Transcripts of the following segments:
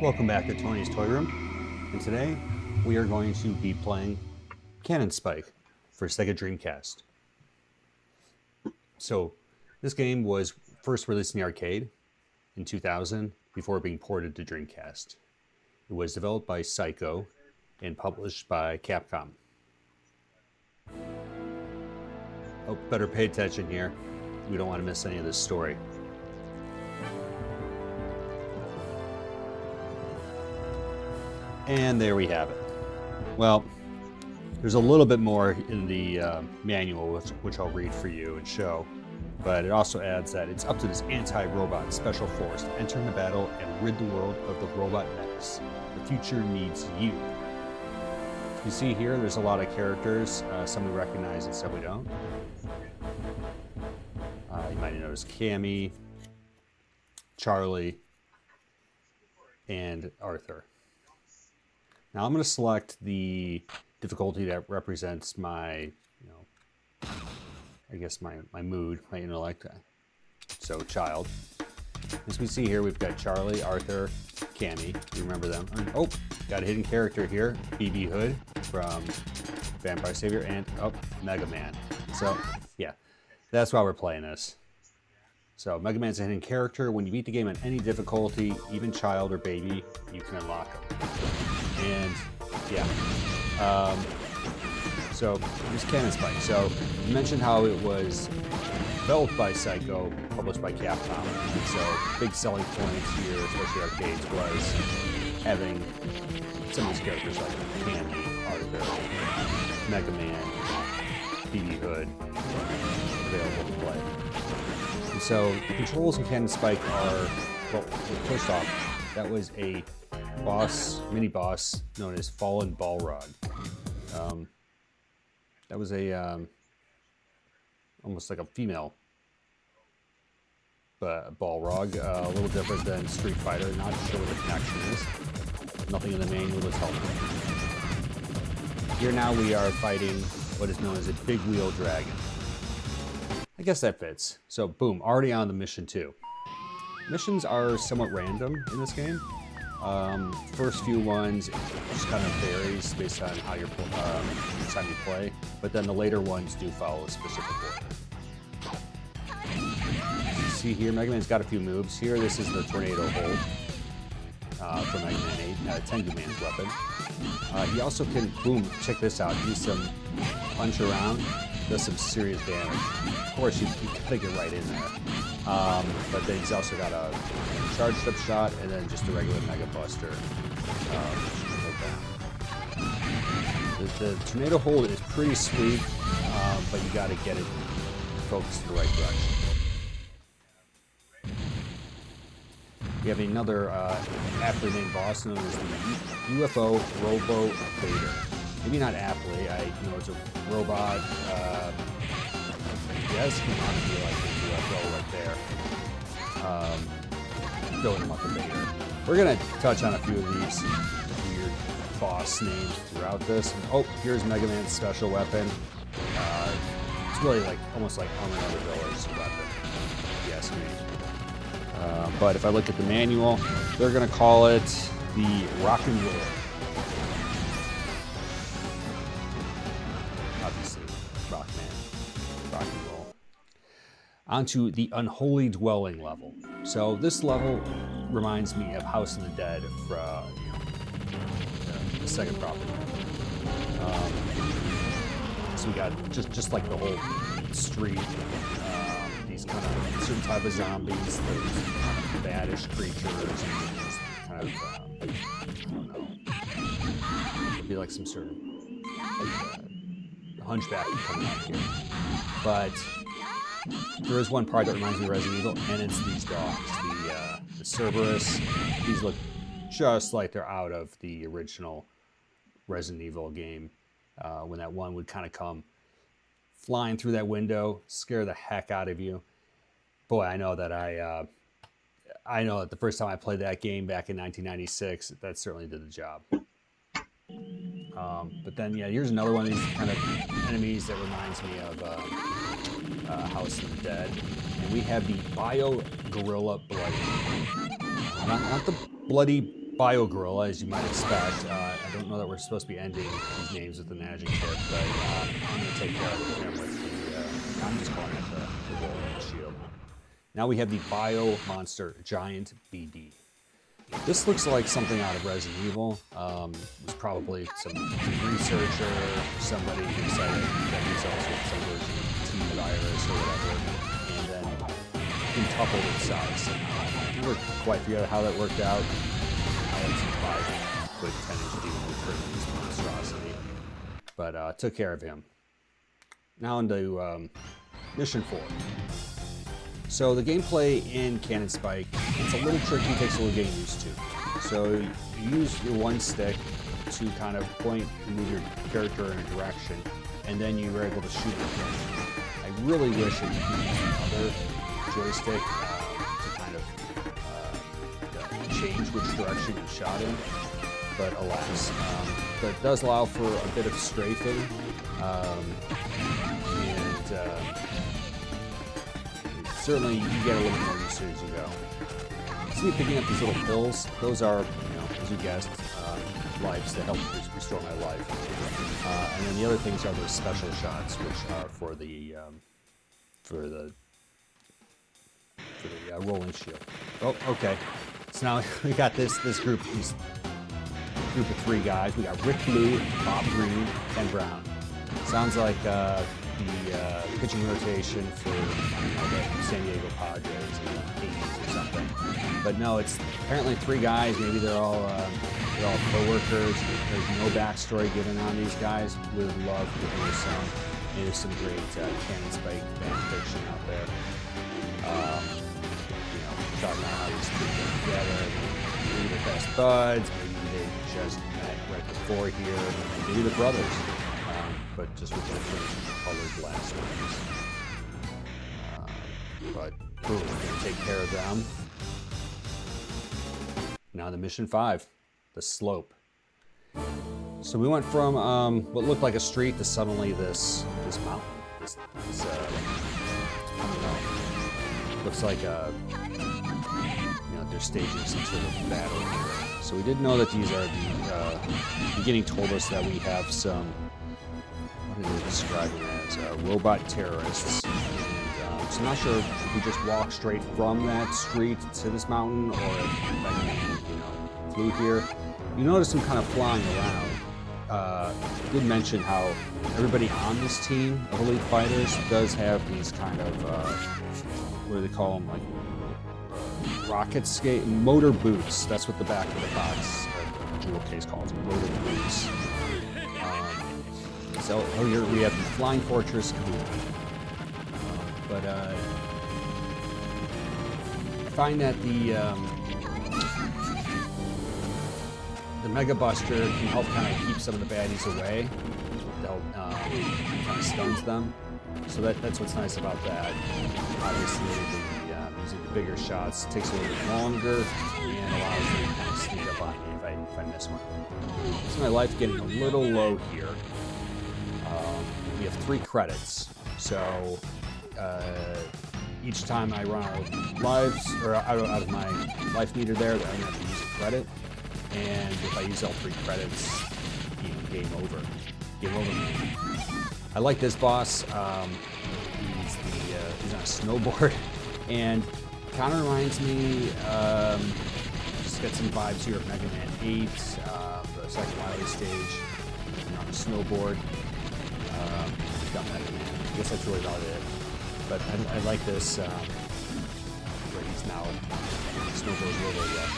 Welcome back to Tony's Toy Room, and today we are going to be playing Cannon Spike for Sega Dreamcast. So this game was first released in the arcade in 2000 before being ported to Dreamcast. It was developed by Psycho and published by Capcom. Oh, better pay attention here. We don't want to miss any of this story. And there we have it. Well, there's a little bit more in the manual, which I'll read for you and show, but it also adds that it's up to this anti-robot special force to enter into battle and rid the world of the robot menace. The future needs you. You see here, there's a lot of characters. Some we recognize and some we don't. You might notice Cammy, Charlie, and Arthur. Now I'm going to select the difficulty that represents my, I guess my mood, my intellect. So child. As we see here, we've got Charlie, Arthur, Cammy. You remember them? Oh, got a hidden character here, BB Hood from Vampire Savior, and Mega Man. So yeah, that's why we're playing this. So Mega Man's a hidden character. When you beat the game on any difficulty, even child or baby, you can unlock him. And yeah, so here's Cannon Spike. So you mentioned how it was developed by Psycho, published by Capcom. And so big selling points here, especially arcades, was having some of these characters like Cammy, Arthur, Mega Man, BB Hood available to play. And so the controls in Cannon Spike are, well, first off, that was a mini-boss known as Fallen Balrog. That was a almost like a female Balrog, a little different than Street Fighter. Not sure what the connection is. Nothing in the manual is helpful. Here now we are fighting what is known as a big wheel dragon. I guess that fits. So boom, already on the mission 2. Missions are somewhat random in this game. First few ones just kind of varies based on how you're time you play, but then the later ones do follow a specific order. As you see here, Mega Man's got a few moves. Here, this is the tornado hold from Mega Man 8, Tengu Man's weapon. He also can, boom, check this out, do some punch around, does some serious damage. Of course, you gotta get right in there. But then he's also got a charged up shot and then just a regular Mega Buster. The tornado hold is pretty sweet, but you gotta get it focused in the right direction. We have another aptly named boss known as the UFO Robo Vader. Maybe not aptly, it's a robot. Yes, he want to be like the UFO right there. Going him up the Vader. We're going to touch on a few of these weird boss names throughout this. Oh, here's Mega Man's special weapon. It's really like almost like Armor Never Viller's weapon, if you ask me. But if I look at the manual, they're going to call it the Rock and Roll. Obviously, Rockman, Rock and Roll. Onto the Unholy Dwelling level. So this level reminds me of House of the Dead from the second property. So we got just like the whole street, these kind of certain type of zombies, those baddish creatures, just kind of I don't know, it'd be like some sort of hunchback coming out here. But there is one part that reminds me of Resident Evil, and it's these dogs, the Cerberus. These look just like they're out of the original Resident Evil game, when that one would kind of come flying through that window, scare the heck out of you. Boy, I know that the first time I played that game back in 1996, that certainly did the job. But then, yeah, here's another one of these kind of enemies that reminds me of House of the Dead. And we have the Bio Gorilla Bloody. Not the bloody Bio-Gorilla, as you might expect. I don't know that we're supposed to be ending these names with an adjective, but I'm going to take care of him with the, I'm just calling it the Rolling Shield. Now we have the Bio Monster Giant BD. This looks like something out of Resident Evil. It was probably some researcher, somebody who decided that he's also some version of T-virus or whatever, and then quintupled its size. I never quite figured out how that worked out. I had some 5-foot 10-inch demon with this monstrosity, but took care of him. Now into Mission 4. So the gameplay in Cannon Spike, it's a little tricky, takes a little getting used to. So you use your one stick to kind of point and move your character in a direction, and then you were able to shoot with them. I really wish that you could use another joystick to kind of change which direction you shot in, but alas. But it does allow for a bit of strafing, certainly you get a little more used to it as you go. See, picking up these little pills, those are, as you guessed, lives to help restore my life. And then the other things are those special shots, which are for the rolling shield. Oh, okay. So now we got this group of 3 guys. We got Rick Blue, Bob Green, and Brown. Sounds like the pitching rotation for the San Diego Padres in the 80s or something. But no, it's apparently 3 guys. Maybe they're all co-workers. There's no backstory given on these guys. We would love to hear some. There's some great Cannon Spike fan fiction out there. Talking about how these 3 get together. Maybe they're best buds. Maybe they just met right before here. Maybe they're brothers. But just with different colored blast wings. But boom, we're going to take care of them. Now the Mission 5, the slope. So we went from what looked like a street to suddenly this mountain. I don't know. Looks like they're staging some sort of battle here. So we did know that these are the beginning told us that we have some. What do they describe them as? Robot terrorists. And, so I'm not sure if we just walk straight from that street to this mountain, or if Mega flew here. You notice them kind of flying around. I did mention how everybody on this team of elite fighters does have these kind of what do they call them? Like rocket skate motor boots. That's what the back of the box, the jewel case calls them, motor boots. So, here we have the Flying Fortress Kaboom. But I find that the Mega Buster can help kind of keep some of the baddies away. They'll kind of stuns them. So that's what's nice about that. Obviously, using the bigger shots takes a little bit longer and allows me to kind of sneak up on me if I miss one. So my life getting a little low here. We have 3 credits, so each time I run out of lives, or out of my life meter there, I'm going to have to use a credit. And if I use all 3 credits, game over. Game over, man. I like this boss. He's on a snowboard, and kind of reminds me. Just got some vibes here of Mega Man 8, the second Wily stage. On a snowboard. Got Mega Man. I guess that's really about it. But I like this. Where he's now snowboards really rough.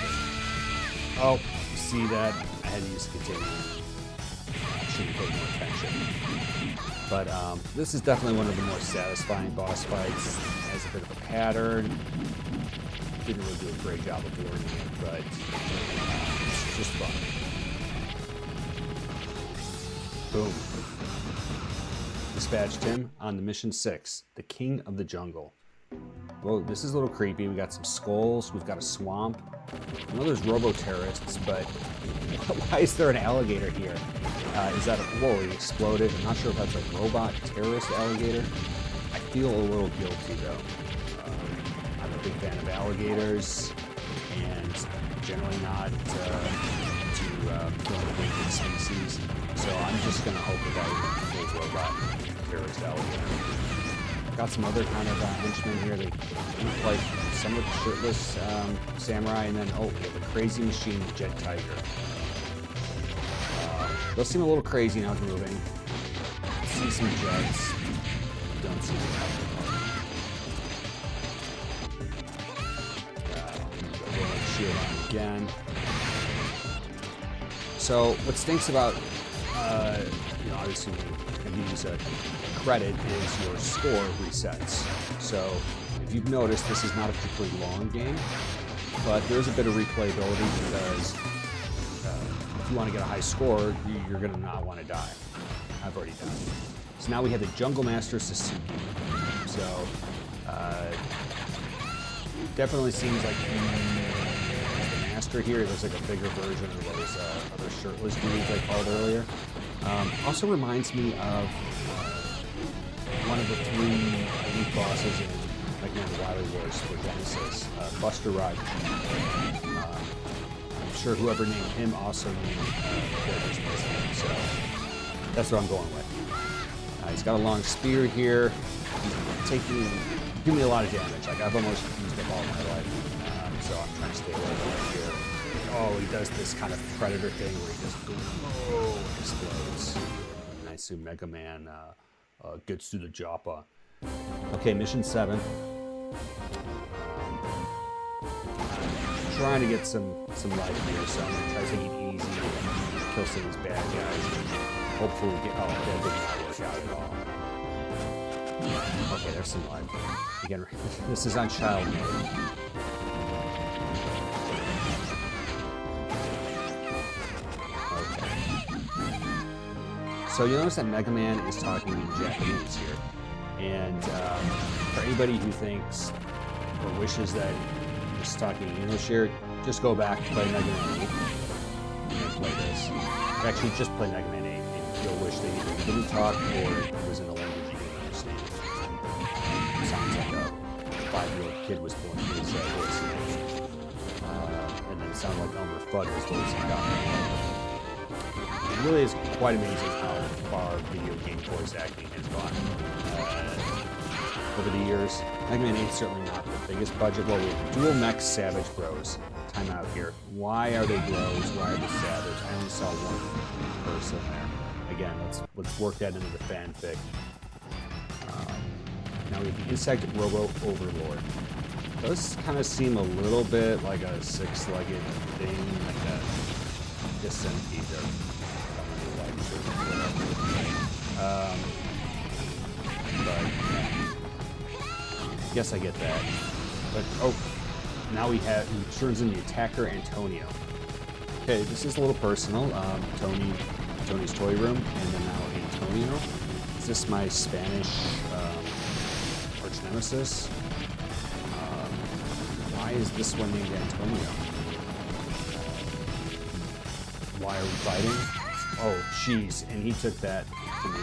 Oh, you see that? I had to use continue. Should have paid more attention. But this is definitely one of the more satisfying boss fights. It has a bit of a pattern. Didn't really do a great job of learning it, but it's just fun. Boom. Dispatched him on the Mission 6, the King of the Jungle. Well, this is a little creepy. We got some skulls. We've got a swamp. I know there's robo-terrorists, but why is there an alligator here? Is that whoa, he exploded. I'm not sure if that's a robot terrorist alligator. I feel a little guilty, though. I'm a big fan of alligators, and is generally not to kill endangered species. So I'm just gonna hope that that robot carries out here. Got some other kind of henchmen here. They look like somewhat shirtless samurai, and then we have a crazy machine jet tiger. Those seem a little crazy now moving. See some jets. Don't see them. Shield on again. So what stinks about, obviously when you use a credit is your score resets. So if you've noticed, this is not a particularly long game, but there's a bit of replayability because if you want to get a high score, you're going to not want to die. I've already died. So now we have the Jungle Master Sasuke. So definitely seems like the master here. It looks like a bigger version of those other shirtless dudes I called earlier. Also reminds me of one of the 3 elite bosses in the Wily Wars for Genesis, Buster Rhymes. I'm sure whoever named him also named characters with him, so that's what I'm going with. He's got a long spear here. He's giving me a lot of damage. Like, I've almost used up all my life, so I'm trying to stay away from it here. Oh, he does this kind of Predator thing where he just explodes. And I assume Mega Man gets through the Joppa. Okay, mission 7. I'm trying to get some life here, so I'm gonna try to take it easy and kill some of these bad guys. Hopefully we get, that did not work out at all. Okay, there's some life. Again, this is on child mode. Okay. So you notice that Mega Man is talking in Japanese here. And for anybody who thinks or wishes that he's talking English here, just go back, play Mega Man 8, and play this. Actually, just play Mega Man 8. You'll wish they either didn't talk or it was in a language you didn't understand. Sounds like a 5-year-old kid was born with his voice. And then it sounded like Elmer Fudd's voice got it. It really is quite amazing how far video game voice acting has gone over the years. Mega Man 8 is certainly not the biggest budget. Well, we have Dual Mech Savage Bros. Time out here. Why are they bros? Why are they savage? I only saw one person there. Again, let's work that into the fanfic. Now we have the Insect Robo Overlord. Those kind of seem a little bit like a 6-legged thing, like a centipede or but I guess I get that. But now he turns into the attacker Antonio. Okay, this is a little personal. Tony's Toy Room, and then now Antonio. Is this my Spanish arch nemesis? Why is this one named Antonio? Why are we fighting? Oh, jeez, and he took that to me.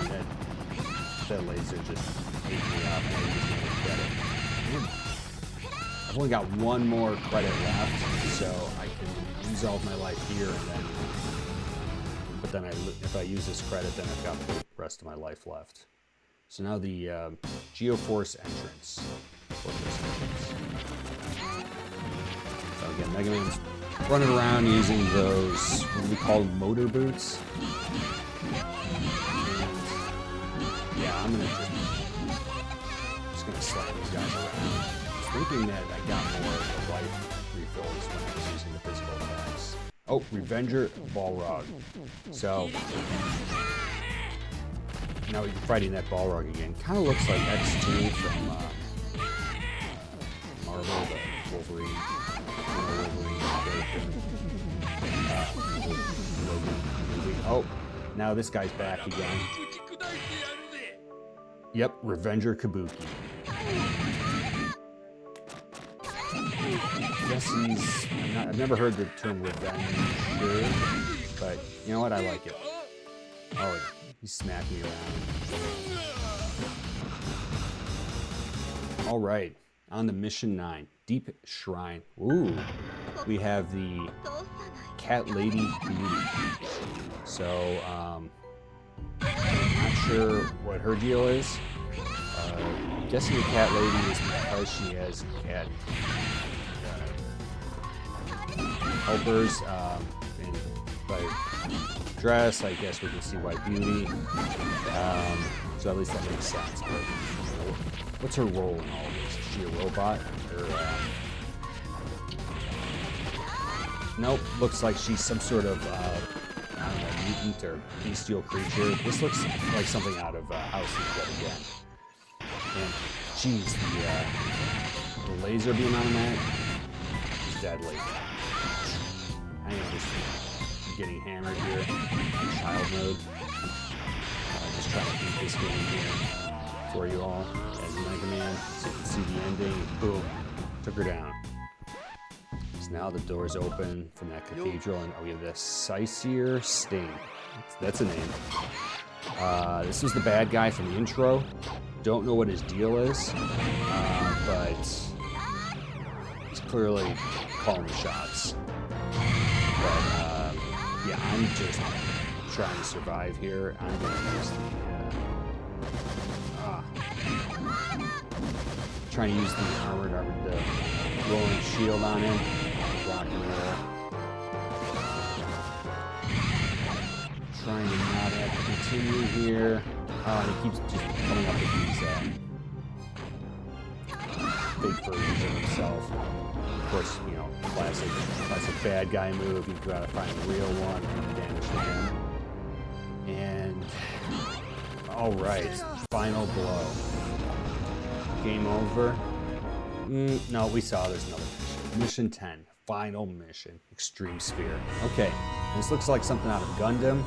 That laser just ate me up, and I just didn't get it. I've only got one more credit left, so I can use all of my life here, and then. But then if I use this credit, then I've got the rest of my life left. So now the Geoforce entrance. So again, Mega Man's running around using those, what do we call motor boots? And yeah, I'm just gonna slap these guys around. I was thinking that I got more of the life refills when I was using the physical attacks. Oh, Revenger Balrog. So now we're fighting that Balrog again. Kind of looks like X2 from Marvel, the Wolverine. Oh, now this guy's back again. Yep, Revenger Kabuki. I guess I've never heard the term Revenger, but you know what? I like it. Oh, he's smacking around. All right, On to Mission 9, Deep Shrine. Ooh, we have the Cat Lady Beauty. So, not sure what her deal is. Guessing the Cat Lady is because she has cat helpers. And by dress, I guess we can see white beauty. So at least that makes sense. But what's her role in all of this? Is she a robot? Or, nope, looks like she's some sort of, I don't know, mutant or bestial creature. This looks like something out of House of the Dead again. And geez, the laser beam on that is deadly. I am just getting hammered here in child mode. Just trying to beat this game here for you all as Mega Man, so you can see the ending. Boom, took her down. So now the doors open from that cathedral, and we have the Sisir Sting. That's a name. This is the bad guy from the intro. Don't know what his deal is, but he's clearly calling the shots. But yeah, I'm just trying to survive here. I'm gonna use the trying to use the rolling shield on him, rock and roll. Trying to not have to continue here. And he keeps just coming up with these fake versions of himself. Of course, you know, classic bad guy move. You've got to find the real one and damage to him. And all right, final blow. Game over. No, we saw there's another mission. Mission 10, final mission, Extreme Sphere. Okay, this looks like something out of Gundam.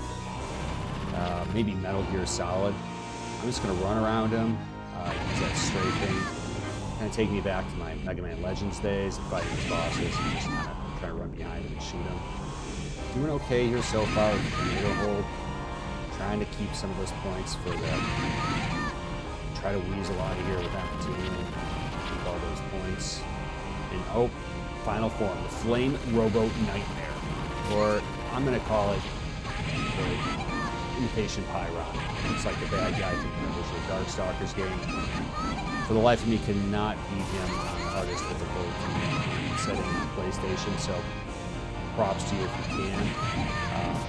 Maybe Metal Gear Solid. I'm just gonna run around him, use that strafing, kind of take me back to my Mega Man Legends days of fighting his bosses and just kind of trying to run behind him and shoot him. Doing okay here so far with the tornado hold. Trying to keep some of those points for the, try to weasel out of here without continuing to keep all those points. And oh, final form, the Flame Robo Nightmare, or I'm gonna call it the Impatient Pyron. Looks like the bad guy from the original Darkstalkers game. For the life of me, cannot beat him on the hardest difficulty setting on PlayStation, so props to you if you can.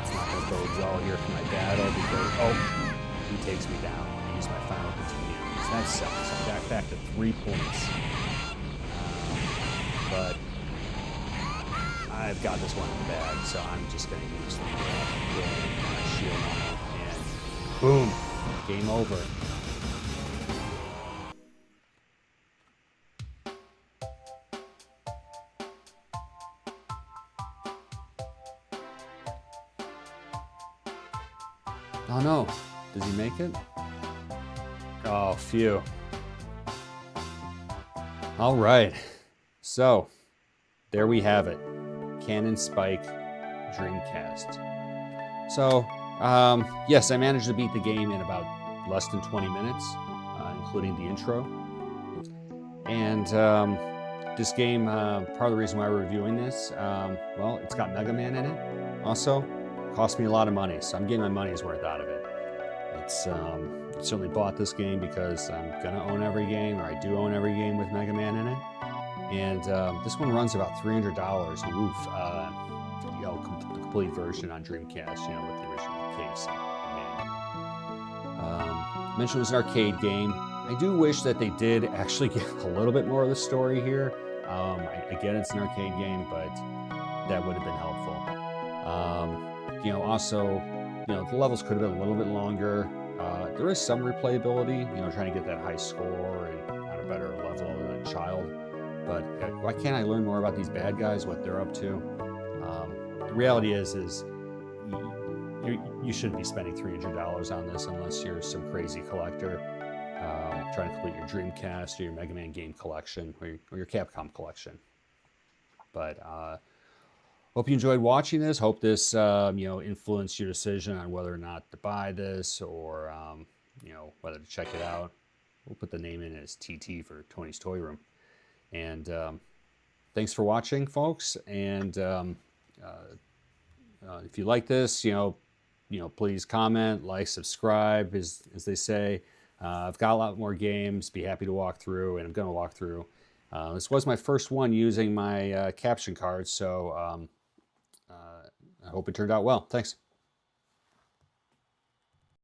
It's not going to bode well here for my battle because, he takes me down. I use my final continuum. So that sucks. I'm back to 3 points. But I've got this one in the bag, so I'm just going to use the shield on it. Boom, game over. Oh no, does he make it? Oh, phew. All right, so there we have it. Cannon Spike Dreamcast. So, yes, I managed to beat the game in about less than 20 minutes, including the intro. And this game, part of the reason why we're reviewing this, well, it's got Mega Man in it. Also, cost me a lot of money, so I'm getting my money's worth out of it. It's certainly bought this game because I'm gonna own every game, or I do own every game with Mega Man in it. And this one runs about $300. Oof. You know, the complete version on Dreamcast, you know, with the original case. Mentioned it was an arcade game. I do wish that they did actually get a little bit more of the story here. I get it's an arcade game, but that would have been helpful. You know, also, you know, the levels could have been a little bit longer. There is some replayability, you know, trying to get that high score and on a better level than a child. But why can't I learn more about these bad guys, what they're up to? The reality is you shouldn't be spending $300 on this unless you're some crazy collector trying to complete your Dreamcast or your Mega Man game collection or your Capcom collection. But hope you enjoyed watching this. Hope this you know, influenced your decision on whether or not to buy this or you know, whether to check it out. We'll put the name in as TT for Tony's Toy Room. And thanks for watching, folks. And if you like this, please comment, like, subscribe, as they say. I've got a lot more games. Be happy to walk through, and I'm going to walk through. This was my first one using my caption cards, so I hope it turned out well. Thanks.